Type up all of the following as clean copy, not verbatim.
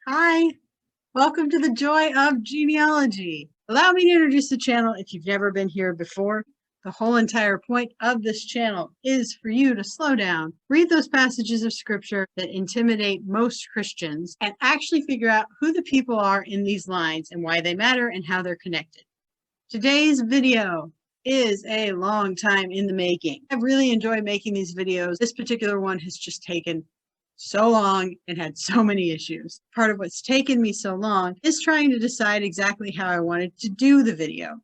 Hi, welcome to the Joy of Genealogy. Allow me to introduce the channel if you've never been here before. The whole entire point of this channel is for you to slow down, read those passages of scripture that intimidate most Christians, and actually figure out who the people are in these lines and why they matter and how they're connected. Today's video is a long time in the making. I've really enjoyed making these videos. This particular one has just taken so long and had so many issues. Part of what's taken me so long is trying to decide exactly how I wanted to do the video.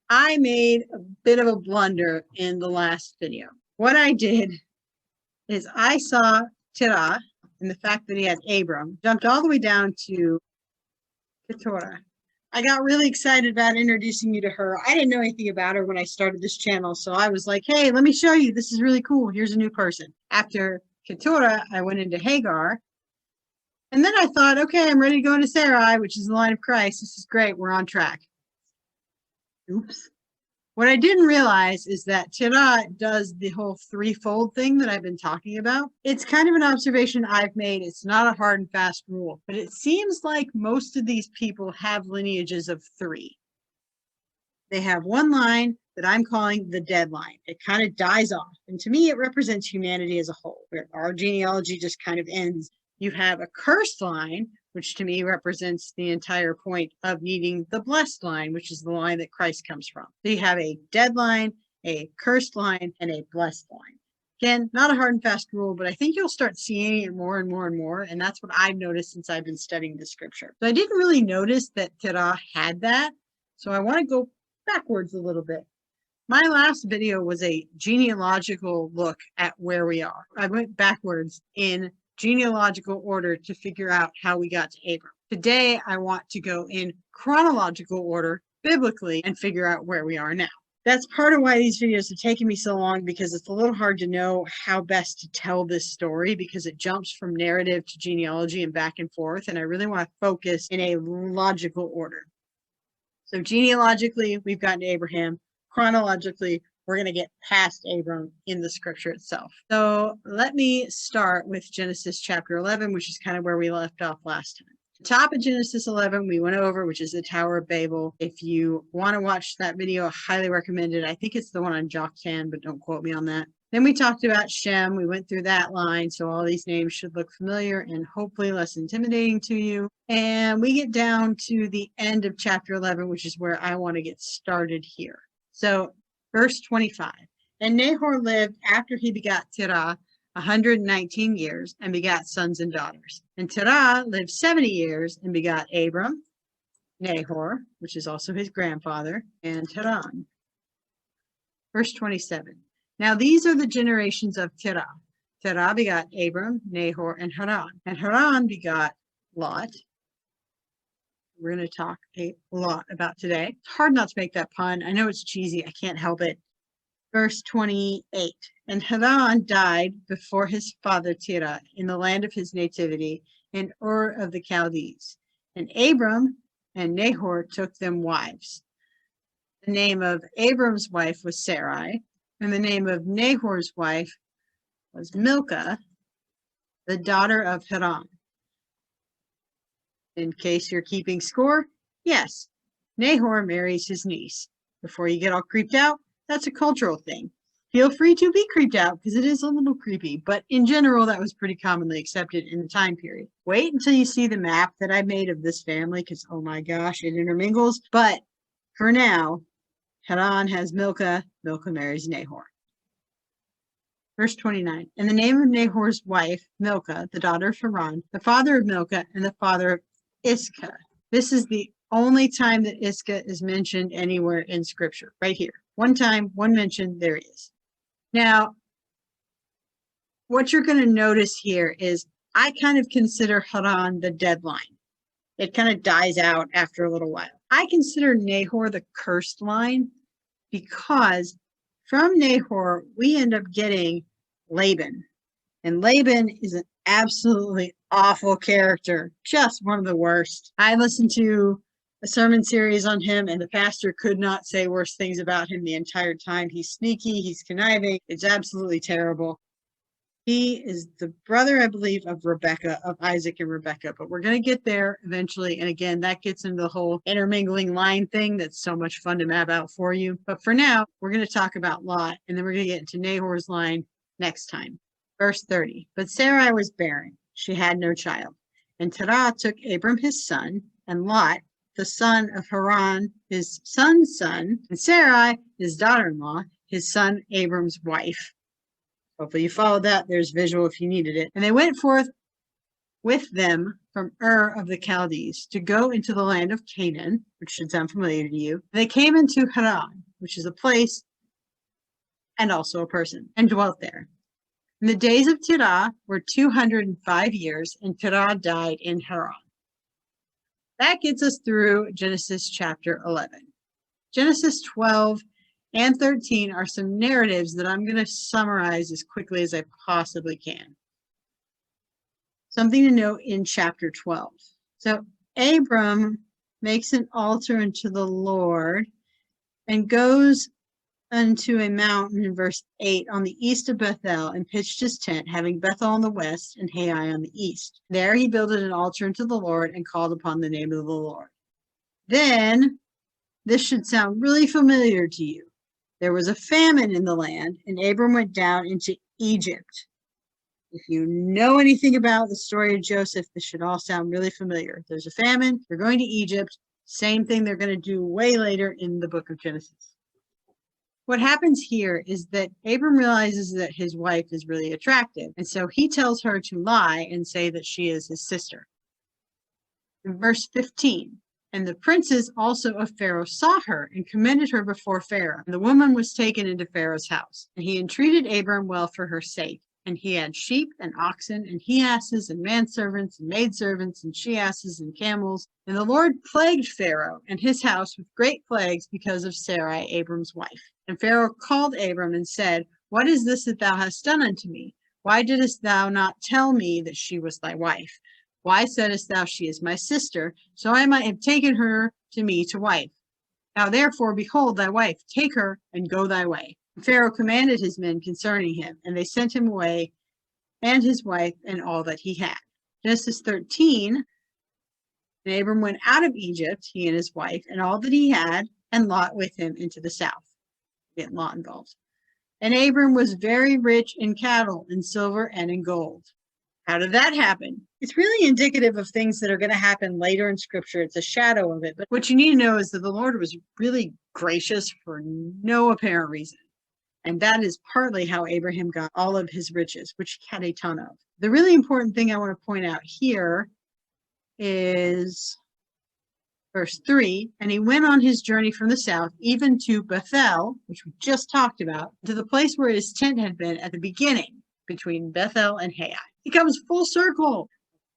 I made a bit of a blunder in the last video. What I did is I saw Terah and the fact that he had Abram, jumped all the way down to Keturah. I got really excited about introducing you to her. I didn't know anything about her when I started this channel, so I was like, hey, let me show you. This is really cool. Here's a new person. After Keturah, I went into Hagar. And then I thought, okay, I'm ready to go into Sarai, which is the line of Christ. This is great. We're on track. Oops. What I didn't realize is that Terah does the whole threefold thing that I've been talking about. It's kind of an observation I've made. It's not a hard and fast rule, but it seems like most of these people have lineages of three. They have one line that I'm calling the deadline. It kind of dies off. And to me, it represents humanity as a whole, where our genealogy just kind of ends. You have a cursed line, which to me represents the entire point of needing the blessed line, which is the line that Christ comes from. So you have a deadline, a cursed line, and a blessed line. Again, not a hard and fast rule, but I think you'll start seeing it more and more and more. And that's what I've noticed since I've been studying the scripture. So I didn't really notice that Terah had that. So I want to go backwards a little bit. My last video was a genealogical look at where we are. I went backwards in genealogical order to figure out how we got to Abram. Today, I want to go in chronological order, biblically, and figure out where we are now. That's part of why these videos have taken me so long, because it's a little hard to know how best to tell this story, because it jumps from narrative to genealogy and back and forth, and I really want to focus in a logical order. So genealogically, we've gotten to Abraham. Chronologically, we're going to get past Abram in the scripture itself. So let me start with Genesis chapter 11, which is kind of where we left off last time. The top of Genesis 11, we went over, which is the Tower of Babel. If you want to watch that video, I highly recommend it. I think it's the one on Jock 10, but don't quote me on that. Then we talked about Shem. We went through that line, so all these names should look familiar and hopefully less intimidating to you. And we get down to the end of chapter 11, which is where I want to get started here. So verse 25, and Nahor lived after he begot Terah 119 years and begot sons and daughters. And Terah lived 70 years and begot Abram, Nahor, which is also his grandfather, and Haran. Verse 27. Now these are the generations of Terah. Terah begot Abram, Nahor, and Haran. And Haran begot Lot. We're going to talk a lot about today. It's hard not to make that pun. I know it's cheesy. I can't help it. Verse 28. And Haran died before his father Terah in the land of his nativity in Ur of the Chaldees. And Abram and Nahor took them wives. The name of Abram's wife was Sarai, and the name of Nahor's wife was Milcah, the daughter of Haran. In case you're keeping score, yes, Nahor marries his niece. Before you get all creeped out, that's a cultural thing. Feel free to be creeped out because it is a little creepy, but in general, that was pretty commonly accepted in the time period. Wait until you see the map that I made of this family because, oh my gosh, it intermingles. But for now, Haran has Milcah, Milcah marries Nahor. Verse 29, and the name of Nahor's wife, Milcah, the daughter of Haran, the father of Milcah, and the father of Iscah. This is the only time that Iscah is mentioned anywhere in scripture, right here. One time, one mention, there he is. Now, what you're going to notice here is I kind of consider Haran the deadline. It kind of dies out after a little while. I consider Nahor the cursed line because from Nahor, we end up getting Laban. And Laban is an absolutely awful character, just one of the worst. I listened to a sermon series on him, and the pastor could not say worse things about him the entire time. He's sneaky, he's conniving, it's absolutely terrible. He is the brother, I believe, of Rebecca, of Isaac and Rebecca, but we're going to get there eventually. And again, that gets into the whole intermingling line thing that's so much fun to map out for you. But for now, we're going to talk about Lot, and then we're going to get into Nahor's line next time. Verse 30, but Sarai was barren. She had no child. And Terah took Abram his son, and Lot, the son of Haran, his son's son, and Sarai, his daughter-in-law, his son Abram's wife. Hopefully you followed that. There's visual if you needed it. And they went forth with them from Ur of the Chaldees to go into the land of Canaan, which should sound familiar to you. They came into Haran, which is a place and also a person, and dwelt there. And the days of Terah were 205 years, and Terah died in Haran. That gets us through Genesis chapter 11. Genesis 12 and 13 are some narratives that I'm going to summarize as quickly as I possibly can. Something to note in chapter 12. So Abram makes an altar unto the Lord and goes unto a mountain in verse 8 on the east of Bethel and pitched his tent, having Bethel on the west and Hai on the east. There he builded an altar unto the Lord and called upon the name of the Lord. Then, this should sound really familiar to you. There was a famine in the land, and Abram went down into Egypt. If you know anything about the story of Joseph, this should all sound really familiar. There's a famine, they're going to Egypt, same thing they're going to do way later in the book of Genesis. What happens here is that Abram realizes that his wife is really attractive, and so he tells her to lie and say that she is his sister. In verse 15, and the princes also of Pharaoh saw her and commended her before Pharaoh. And the woman was taken into Pharaoh's house. And he entreated Abram well for her sake. And he had sheep and oxen and he-asses and manservants and maidservants and she-asses and camels. And the Lord plagued Pharaoh and his house with great plagues because of Sarai, Abram's wife. And Pharaoh called Abram and said, what is this that thou hast done unto me? Why didst thou not tell me that she was thy wife? Why saidst thou, she is my sister, so I might have taken her to me to wife? Now therefore, behold thy wife, take her and go thy way. And Pharaoh commanded his men concerning him, and they sent him away, and his wife, and all that he had. Genesis 13, and Abram went out of Egypt, he and his wife, and all that he had, and Lot with him into the south. Get Lot involved. And Abram was very rich in cattle, in silver, and in gold. How did that happen? It's really indicative of things that are going to happen later in Scripture. It's a shadow of it. But what you need to know is that the Lord was really gracious for no apparent reason. And that is partly how Abraham got all of his riches, which he had a ton of. The really important thing I want to point out here is verse 3, and he went on his journey from the south, even to Bethel, which we just talked about, to the place where his tent had been at the beginning, between Bethel and Hai. He comes full circle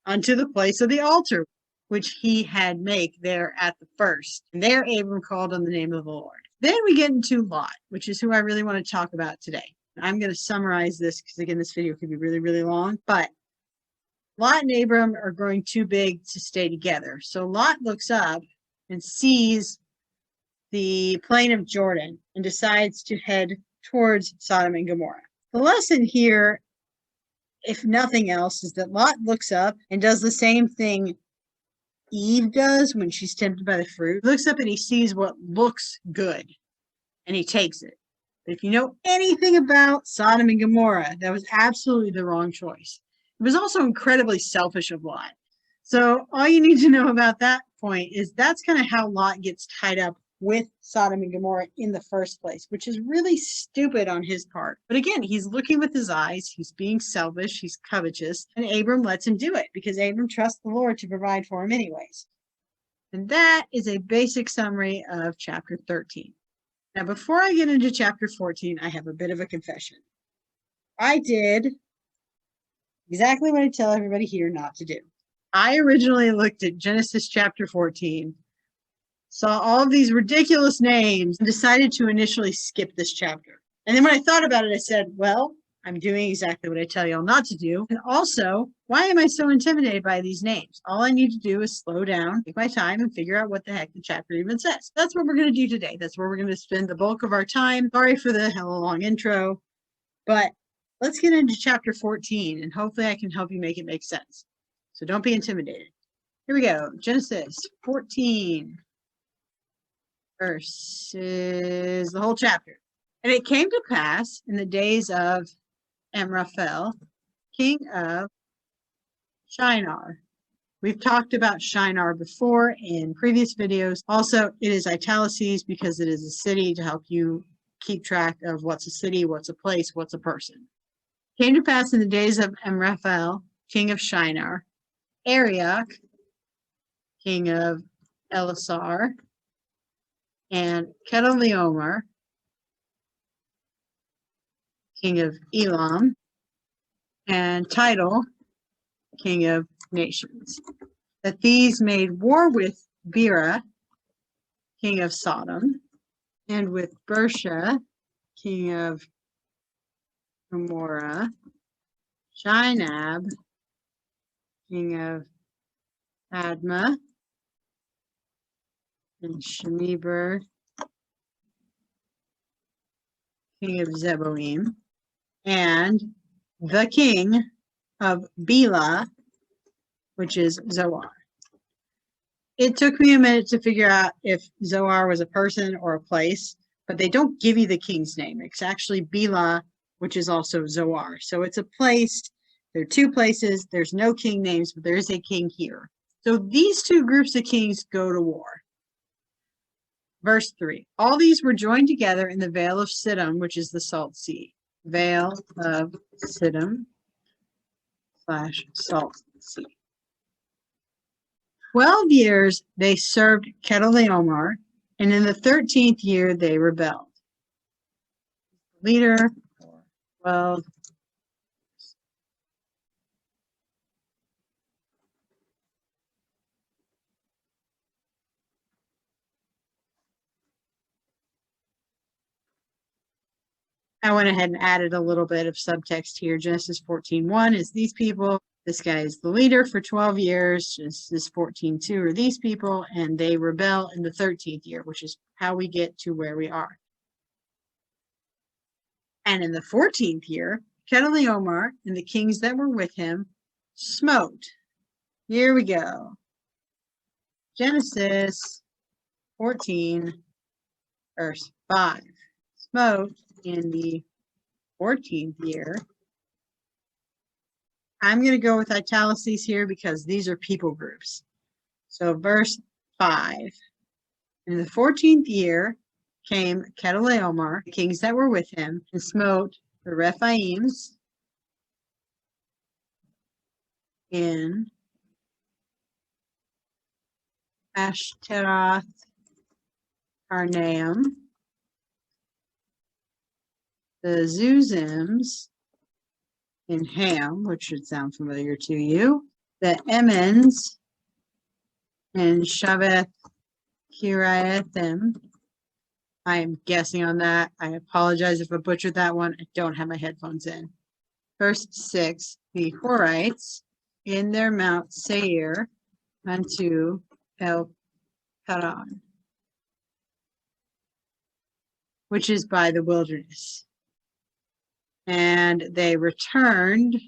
unto the place of the altar, which he had make there at the first. And there Abram called on the name of the Lord. Then we get into Lot, which is who I really want to talk about today. I'm going to summarize this because, again, this video could be really, really long. But Lot and Abram are growing too big to stay together. So Lot looks up and sees the plain of Jordan and decides to head towards Sodom and Gomorrah. The lesson here, if nothing else, is that Lot looks up and does the same thing Eve does when she's tempted by the fruit. He looks up and he sees what looks good, and he takes it. But if you know anything about Sodom and Gomorrah, that was absolutely the wrong choice. It was also incredibly selfish of Lot. So all you need to know about that point is that's kind of how Lot gets tied up with Sodom and Gomorrah in the first place, which is really stupid on his part. But again, he's looking with his eyes, he's being selfish, he's covetous, and Abram lets him do it because Abram trusts the Lord to provide for him anyways. And that is a basic summary of chapter 13. Now, before I get into chapter 14, I have a bit of a confession. I did exactly what I tell everybody here not to do. I originally looked at Genesis chapter 14, saw all of these ridiculous names, and decided to initially skip this chapter. And then when I thought about it, I said, well, I'm doing exactly what I tell y'all not to do. And also, why am I so intimidated by these names? All I need to do is slow down, take my time, and figure out what the heck the chapter even says. That's what we're going to do today. That's where we're going to spend the bulk of our time. Sorry for the hella long intro, but let's get into chapter 14, and hopefully I can help you make it make sense. So don't be intimidated. Here we go. Genesis 14 verses, the whole chapter. And it came to pass in the days of Amraphel, king of Shinar. We've talked about Shinar before in previous videos. Also, it is italics because it is a city to help you keep track of what's a city, what's a place, what's a person. Came to pass in the days of Amraphel, king of Shinar, Arioch, king of Elasar, and Chedorlaomer, king of Elam, and Tidal, king of nations, that these made war with Bera, king of Sodom, and with Bersha, king of Gomorrah, Shinab, king of Admah, and Shemeber, king of Zeboim, and the king of Bela, which is Zoar. It took me a minute to figure out if Zoar was a person or a place, but they don't give you the king's name. It's actually Bela, which is also Zoar. So it's a place. There are two places. There's no king names, but there is a king here. So these two groups of kings go to war. Verse 3. All these were joined together in the Vale of Siddim, which is the Salt Sea. Vale of Siddim / Salt Sea. 12 years they served Chedorlaomer, and in the 13th year they rebelled. Leader for 12. I went ahead and added a little bit of subtext here. Genesis 14:1 is these people. This guy is the leader for 12 years. Genesis 14:2 are these people, and they rebel in the 13th year, which is how we get to where we are. And in the 14th year, Chedorlaomer and the kings that were with him smote. Here we go. Genesis 14, verse 5. Smote in the 14th year. I'm going to go with italics here because these are people groups. So verse 5. In the 14th year came Chedorlaomer, the kings that were with him, and smote the Rephaims in Ashtaroth Karnaim, the Zuzims in Ham, which should sound familiar to you, the Emmons in Shaveth Kiriathim. I am guessing on that. I apologize if I butchered that one. I don't have my headphones in. Verse 6, the Horites in their Mount Seir unto El Paran, which is by the wilderness. And they returned,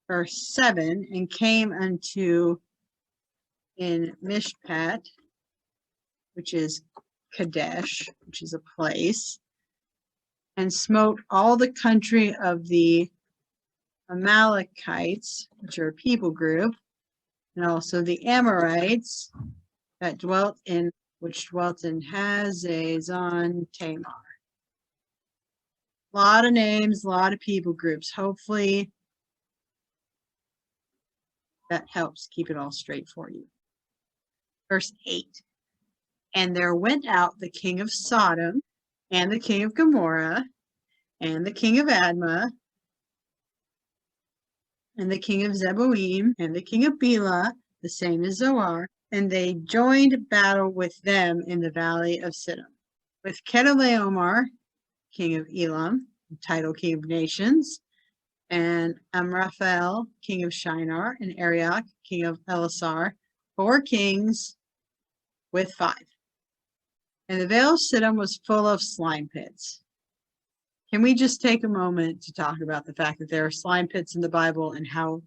verse 7, and came unto in Mishpat, which is Kadesh, which is a place, and smote all the country of the Amalekites, which are a people group, and also the Amorites that dwelt in Hazazon Tamar. A lot of names, a lot of people groups. Hopefully that helps keep it all straight for you. Verse 8. And there went out the king of Sodom, and the king of Gomorrah, and the king of Admah, and the king of Zeboim, and the king of Bela, the same as Zoar, and they joined battle with them in the valley of Siddim, with Chedorlaomer, king of Elam, Tidal, king of nations, and Amraphel, king of Shinar, and Arioch, king of Elasar, 4 kings with 5. And the vale of Siddim was full of slime pits. Can we just take a moment to talk about the fact that there are slime pits in the Bible and how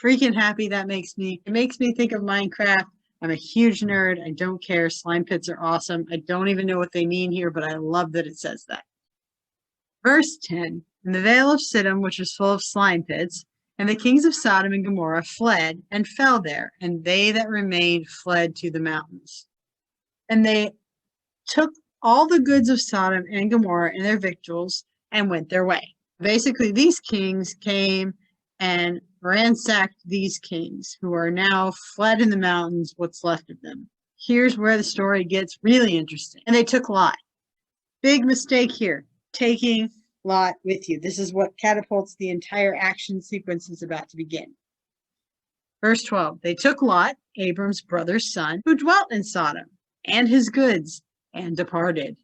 freaking happy that makes me? It makes me think of Minecraft. I'm a huge nerd. I don't care. Slime pits are awesome. I don't even know what they mean here, but I love that it says that. Verse 10, in the vale of Siddim, which was full of slime pits, and the kings of Sodom and Gomorrah fled and fell there, and they that remained fled to the mountains. And they took all the goods of Sodom and Gomorrah and their victuals and went their way. Basically, these kings came and ransacked these kings who are now fled in the mountains, what's left of them. Here's where the story gets really interesting. And they took Lot. Big mistake here, taking Lot with you. This is what catapults the entire action sequence is about to begin. Verse 12, they took Lot, Abrams' brother's son, who dwelt in Sodom, and his goods, and departed.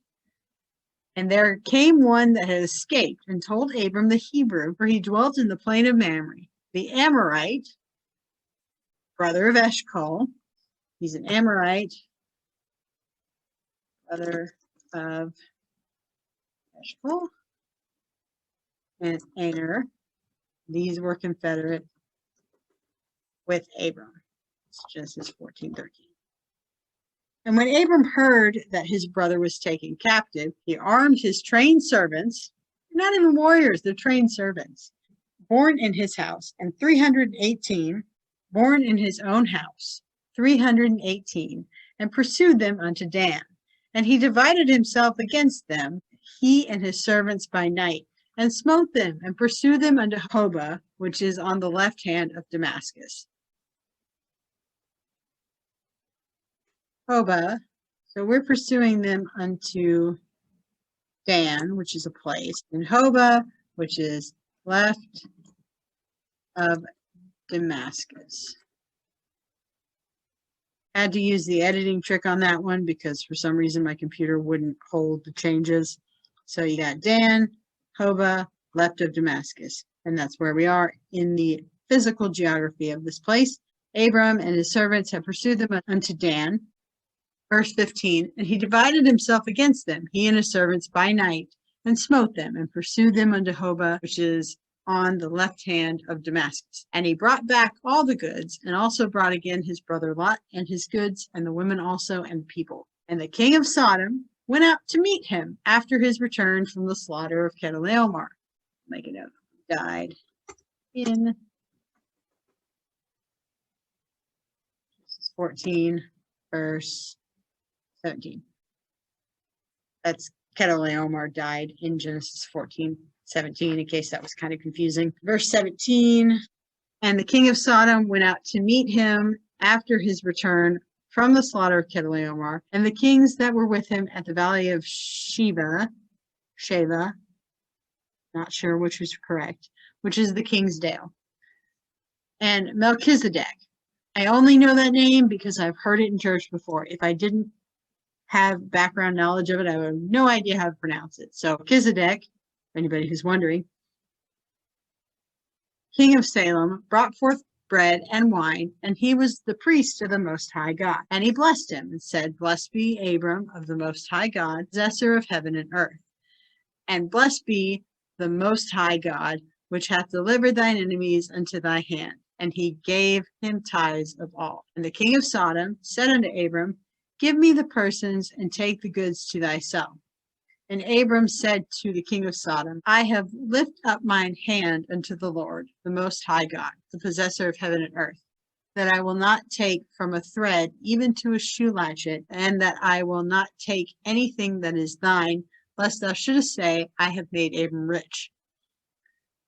And there came one that had escaped and told Abram the Hebrew, for he dwelt in the plain of Mamre, the Amorite, brother of Eshcol. He's an Amorite, brother of Eshcol, and Aner. These were confederate with Abram. It's Genesis 14:13. And when Abram heard that his brother was taken captive, he armed his trained servants, not even warriors, they're trained servants, born in his house, and 318 born in his own house, 318, and pursued them unto Dan. And he divided himself against them, he and his servants by night, and smote them, and pursued them unto Hobah, which is on the left hand of Damascus. Hobah, so we're pursuing them unto Dan, which is a place, and Hobah, which is left of Damascus. Had to use the editing trick on that one because for some reason my computer wouldn't hold the changes. So you got Dan, Hobah, left of Damascus, and that's where we are in the physical geography of this place. Abram and his servants have pursued them unto Dan. Verse 15, and he divided himself against them, he and his servants by night, and smote them, and pursued them unto Hobah, which is on the left hand of Damascus. And he brought back all the goods, and also brought again his brother Lot, and his goods, and the women also, and people. And the king of Sodom went out to meet him after his return from the slaughter of Chedorlaomer. Make a note. Died in 14, verse 17. That's Chedorlaomer died in Genesis 14:17, in case that was kind of confusing. Verse 17, and the king of Sodom went out to meet him after his return from the slaughter of Chedorlaomer, and the kings that were with him at the valley of Sheva, not sure which was correct, which is the King's Dale, and Melchizedek. I only know that name because I've heard it in church before. If I didn't have background knowledge of it, I would have no idea how to pronounce it. So Melchizedek, anybody who's wondering, king of Salem, brought forth bread and wine, and he was the priest of the Most High God. And he blessed him and said, blessed be Abram of the Most High God, possessor of heaven and earth. And blessed be the Most High God, which hath delivered thine enemies unto thy hand. And he gave him tithes of all. And the king of Sodom said unto Abram, give me the persons, and take the goods to thyself. And Abram said to the king of Sodom, I have lifted up mine hand unto the Lord, the Most High God, the possessor of heaven and earth, that I will not take from a thread even to a shoe latchet, and that I will not take anything that is thine, lest thou shouldest say, I have made Abram rich.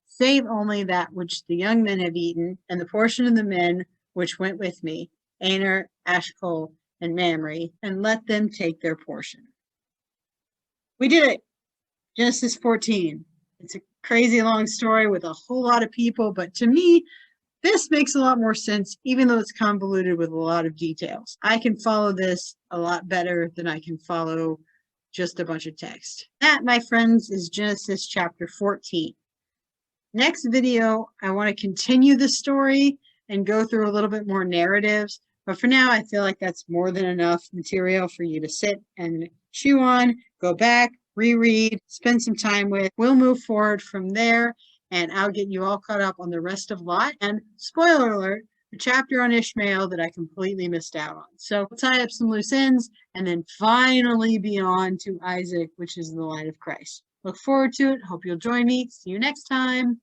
Save only that which the young men have eaten, and the portion of the men which went with me, Aner, Eshcol, and Mamre, and let them take their portion. We did it. Genesis 14. It's a crazy long story with a whole lot of people, but to me, this makes a lot more sense, even though it's convoluted with a lot of details. I can follow this a lot better than I can follow just a bunch of text. That, my friends, is Genesis chapter 14. Next video, I want to continue the story and go through a little bit more narratives. But for now, I feel like that's more than enough material for you to sit and chew on, go back, reread, spend some time with. We'll move forward from there, and I'll get you all caught up on the rest of Lot. And spoiler alert, a chapter on Ishmael that I completely missed out on. So we'll tie up some loose ends and then finally be on to Isaac, which is the light of Christ. Look forward to it. Hope you'll join me. See you next time.